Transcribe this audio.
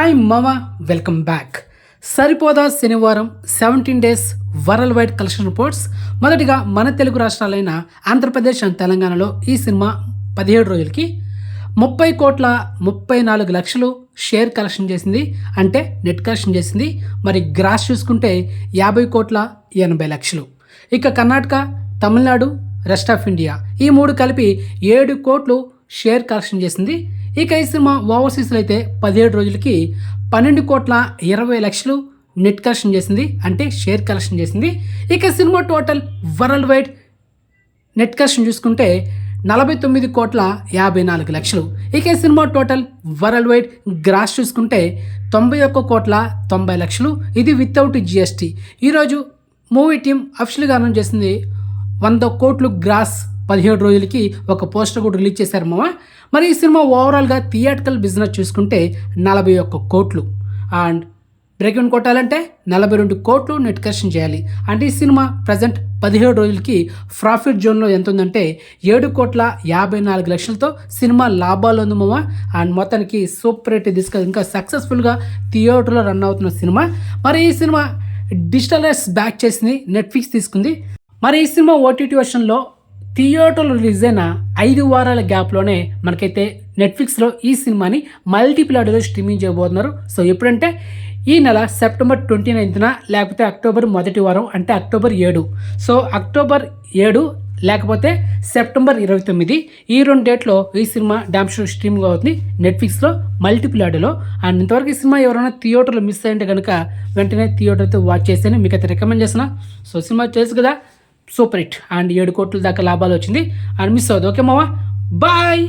Hi మామ, welcome back. సరిపోదా శనివారం 17 days world wide collection reports. మొదటిగా మన తెలుగు రాష్ట్రాలైన ఆంధ్రప్రదేశ్ అండ్ తెలంగాణలో ఈ సినిమా 17 రోజులకి 30,34,00,000 షేర్ కలెక్షన్ చేసింది, అంటే నెట్ కలెక్షన్ చేసింది. మరి గ్రాస్ చూసుకుంటే 50,80,00,000. ఇక Karnataka, Tamil Nadu, rest of India ఈ మూడు కలిపి 7 కోట్లు షేర్ కలెక్షన్ చేసింది. ఇక ఈ సినిమా ఓవర్సీస్లో అయితే 17 రోజులకి 12,20,00,000 నెట్ కలెక్షన్ చేసింది, అంటే షేర్ కలెక్షన్ చేసింది. ఇక సినిమా total world wide net collection చూసుకుంటే 49,54,00,000. ఇక సినిమా టోటల్ వరల్డ్ వైడ్ గ్రాస్ చూసుకుంటే 91,90,00,000. ఇది వితౌట్ జిఎస్టీ. ఈరోజు మూవీ టీం అఫిషియల్గా అనౌన్స్ చేసింది 100 కోట్లు గ్రాస్ 17 రోజులకి ఒక పోస్టర్ కూడా రిలీజ్ చేశారు మామ. మరి ఈ సినిమా ఓవరాల్గా థియేటికల్ బిజినెస్ చూసుకుంటే 41 కోట్లు అండ్ బ్రేక్ ఈవెన్ కొట్టాలంటే 42 కోట్లు నెట్ కలెక్షన్ చేయాలి. అంటే ఈ సినిమా ప్రజెంట్ 17 రోజులకి ప్రాఫిట్ జోన్లో ఎంత ఉందంటే 7,54,00,000తో సినిమా లాభాలు ఉంది మామ. అండ్ మొత్తానికి సూపర్ హిట్ తీసుకొని ఇంకా సక్సెస్ఫుల్గా థియేటర్లో రన్ అవుతున్న సినిమా. మరి ఈ సినిమా డిజిటల్ రైట్స్ బ్యాక్ చేసింది, నెట్ఫ్లిక్స్ తీసుకుంది. మరి ఈ సినిమా ఓటీటీ వర్షన్లో థియేటర్లో రిలీజ్ అయిన 5 వారాల గ్యాప్లోనే మనకైతే నెట్ఫ్లిక్స్లో ఈ సినిమాని మల్టీప్లాట్ఫామ్లో స్ట్రీమింగ్ చేయబోతున్నారు. సో ఎప్పుడంటే ఈ నెల సెప్టెంబర్ 29న లేకపోతే అక్టోబర్ మొదటి వారం, అంటే అక్టోబర్ 7. సో అక్టోబర్ 7 లేకపోతే సెప్టెంబర్ 29 ఈ 2 డేట్లో ఈ సినిమా డామ్ షో స్ట్రీమింగ్ అవుతుంది నెట్ఫ్లిక్స్లో మల్టీప్లాట్ఫామ్లో. అండ్ ఇంతవరకు ఈ సినిమా ఎవరైనా థియేటర్లో మిస్ అయ్యింటే కనుక వెంటనే థియేటర్తో వాచ్ చేస్తేనే మీకు అయితే రికమెండ్ చేస్తున్నా. సో సినిమా తెలుసు కదా, సూపర్ హిట్ అండ్ 7 కోట్ల దాకా లాభాలు వచ్చింది. అండ్ మిస్ అవ్వదు. ఓకే మావా, బాయ్.